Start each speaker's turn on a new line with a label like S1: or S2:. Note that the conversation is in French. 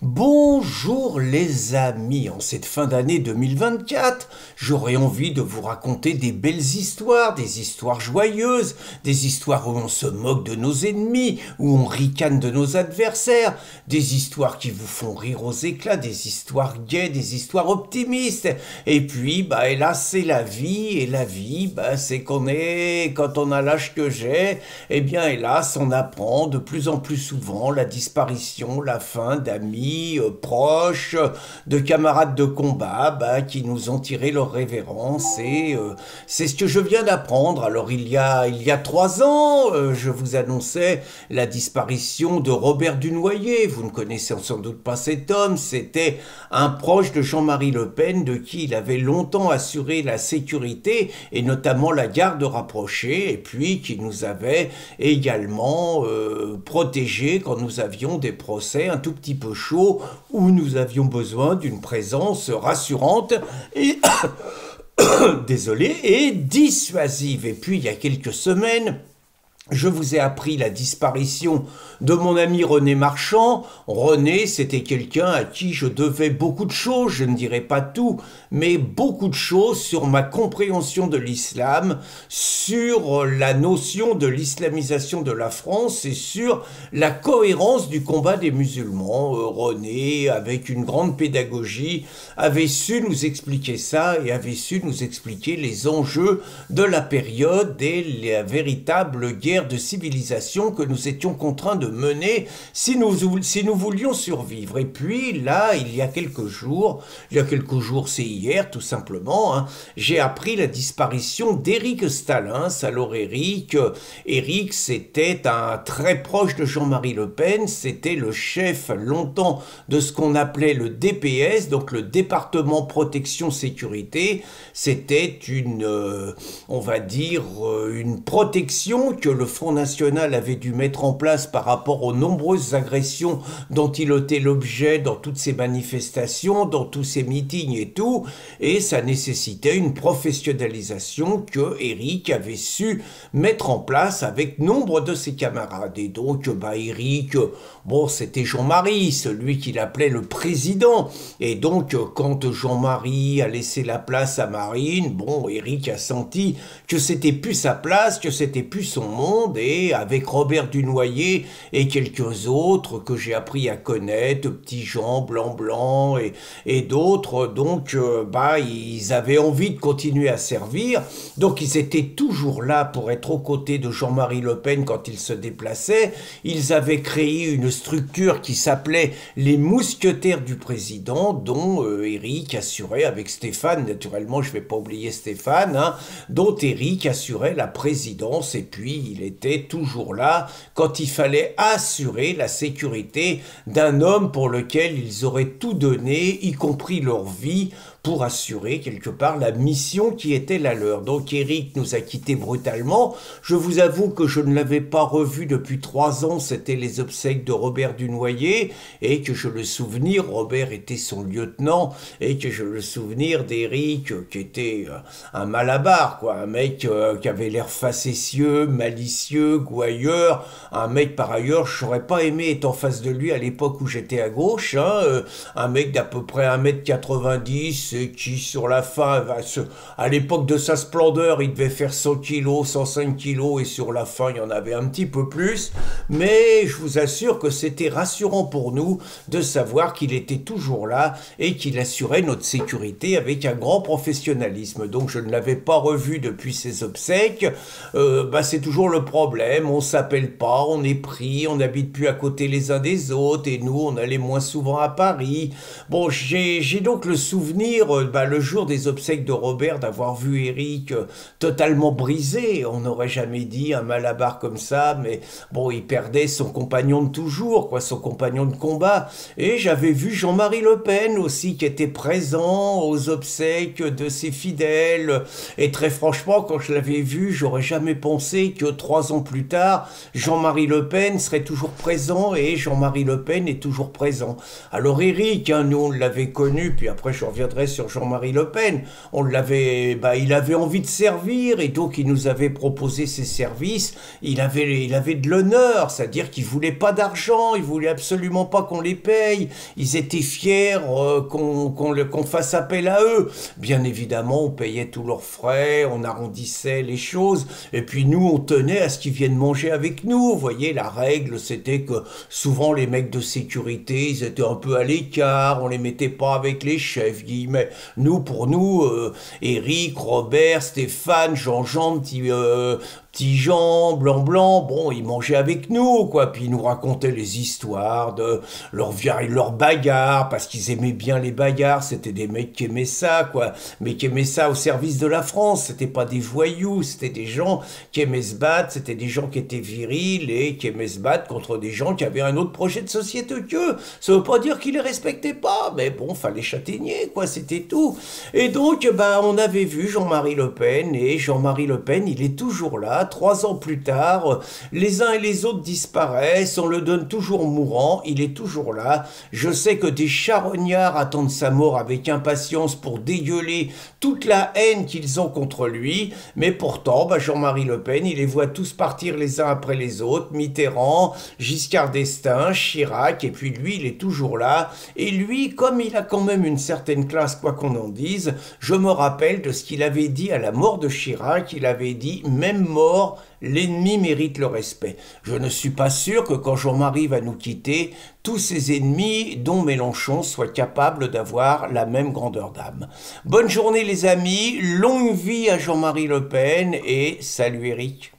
S1: Bonjour les amis, en cette fin d'année 2024, j'aurais envie de vous raconter des belles histoires, des histoires joyeuses, des histoires où on se moque de nos ennemis, où on ricane de nos adversaires, des histoires qui vous font rire aux éclats, des histoires gaies, des histoires optimistes. Et puis, hélas, c'est la vie, et la vie, c'est quand on a l'âge que j'ai, eh bien, hélas, on apprend de plus en plus souvent la disparition, la fin d'amis, proches, de camarades de combat qui nous ont tiré leur révérence et c'est ce que je viens d'apprendre. Alors il y a 3 ans, je vous annonçais la disparition de Robert Dunoyer. Vous ne connaissez sans doute pas cet homme, c'était un proche de Jean-Marie Le Pen de qui il avait longtemps assuré la sécurité et notamment la garde rapprochée et puis qui nous avait également protégés quand nous avions des procès un tout petit peu chauds où nous avions besoin d'une présence rassurante et désolé, et dissuasive. Et puis il y a quelques semaines, je vous ai appris la disparition de mon ami René Marchand. René, c'était quelqu'un à qui je devais beaucoup de choses, je ne dirais pas tout, mais beaucoup de choses sur ma compréhension de l'islam, sur la notion de l'islamisation de la France et sur la cohérence du combat des musulmans. René, avec une grande pédagogie, avait su nous expliquer ça et avait su nous expliquer les enjeux de la période et la véritable guerre de civilisation que nous étions contraints de mener si nous voulions survivre. Et puis là, il y a quelques jours, c'est hier tout simplement, j'ai appris la disparition d'Éric Stallins. Alors Éric, c'était un très proche de Jean-Marie Le Pen, c'était le chef longtemps de ce qu'on appelait le DPS, donc le département protection sécurité. C'était on va dire, une protection que le Front National avait dû mettre en place par rapport aux nombreuses agressions dont il était l'objet dans toutes ces manifestations, dans tous ces meetings et tout, et ça nécessitait une professionnalisation que Éric avait su mettre en place avec nombre de ses camarades. Et donc, Éric, c'était Jean-Marie, celui qu'il appelait le président, et donc, quand Jean-Marie a laissé la place à Marine, Éric a senti que c'était plus sa place, que c'était plus son monde, et avec Robert Dunoyer et quelques autres que j'ai appris à connaître, Petit Jean, Blanc et d'autres, donc ils avaient envie de continuer à servir, donc ils étaient toujours là pour être aux côtés de Jean-Marie Le Pen quand il se déplaçait. Ils avaient créé une structure qui s'appelait les Mousquetaires du Président, dont Éric assurait avec Stéphane, naturellement je ne vais pas oublier Stéphane, dont Éric assurait la présidence, et puis il était toujours là quand il fallait assurer la sécurité d'un homme pour lequel ils auraient tout donné, y compris leur vie, pour assurer quelque part la mission qui était la leur. Donc Éric nous a quittés brutalement. Je vous avoue que je ne l'avais pas revu depuis 3 ans, c'était les obsèques de Robert Dunoyer, et que j'ai le souvenir, Robert était son lieutenant, et que j'ai le souvenir d'Éric qui était un malabar, un mec qui avait l'air facétieux, malicieux, gouailleur, un mec par ailleurs, je n'aurais pas aimé être en face de lui à l'époque où j'étais à gauche, un mec d'à peu près 1m90, qui sur la fin, à l'époque de sa splendeur, il devait faire 100 kilos, 105 kilos, et sur la fin, il y en avait un petit peu plus. Mais je vous assure que c'était rassurant pour nous de savoir qu'il était toujours là et qu'il assurait notre sécurité avec un grand professionnalisme. Donc je ne l'avais pas revu depuis ses obsèques. C'est toujours le problème, on s'appelle pas, on est pris, on n'habite plus à côté les uns des autres, et nous, on allait moins souvent à Paris. J'ai donc le souvenir, le jour des obsèques de Robert, d'avoir vu Éric totalement brisé. On n'aurait jamais dit un malabar comme ça, mais il perdait son compagnon de toujours, son compagnon de combat. Et j'avais vu Jean-Marie Le Pen aussi, qui était présent aux obsèques de ses fidèles. Et très franchement, quand je l'avais vu, j'aurais jamais pensé que 3 ans plus tard, Jean-Marie Le Pen serait toujours présent, et Jean-Marie Le Pen est toujours présent. Alors Éric, nous on l'avait connu, puis après je reviendrai sur Jean-Marie Le Pen. Il avait envie de servir et donc il nous avait proposé ses services. Il avait de l'honneur, c'est-à-dire qu'il voulait pas d'argent, il voulait absolument pas qu'on les paye. Ils étaient fiers qu'on fasse appel à eux. Bien évidemment, on payait tous leurs frais, on arrondissait les choses, et puis nous, on tenait à ce qu'ils viennent manger avec nous. Vous voyez, la règle, c'était que souvent les mecs de sécurité, ils étaient un peu à l'écart, on les mettait pas avec les chefs, guillemets. Pour nous, Eric, Robert, Stéphane, Jean-Jean, petit Jean, Blanc, bon, ils mangeaient avec nous, quoi, puis ils nous racontaient les histoires de leur bagarre, parce qu'ils aimaient bien les bagarres, c'était des mecs qui aimaient ça, quoi, mais qui aimaient ça au service de la France, c'était pas des voyous, c'était des gens qui aimaient se battre, c'était des gens qui étaient virils et qui aimaient se battre contre des gens qui avaient un autre projet de société qu'eux. Ça veut pas dire qu'ils les respectaient pas, mais bon, fallait châtaigner, quoi, c'était tout. Et donc, on avait vu Jean-Marie Le Pen, et Jean-Marie Le Pen, il est toujours là, 3 ans plus tard, les uns et les autres disparaissent, on le donne toujours mourant, il est toujours là. Je sais que des charognards attendent sa mort avec impatience pour dégueuler toute la haine qu'ils ont contre lui, mais pourtant, Jean-Marie Le Pen, il les voit tous partir les uns après les autres, Mitterrand, Giscard d'Estaing, Chirac, et puis lui, il est toujours là, et lui, comme il a quand même une certaine classe, quoi qu'on en dise, je me rappelle de ce qu'il avait dit à la mort de Chirac, il avait dit « Même mort, l'ennemi mérite le respect ». Je ne suis pas sûr que quand Jean-Marie va nous quitter, tous ses ennemis, dont Mélenchon, soient capables d'avoir la même grandeur d'âme. Bonne journée les amis, longue vie à Jean-Marie Le Pen et salut Eric.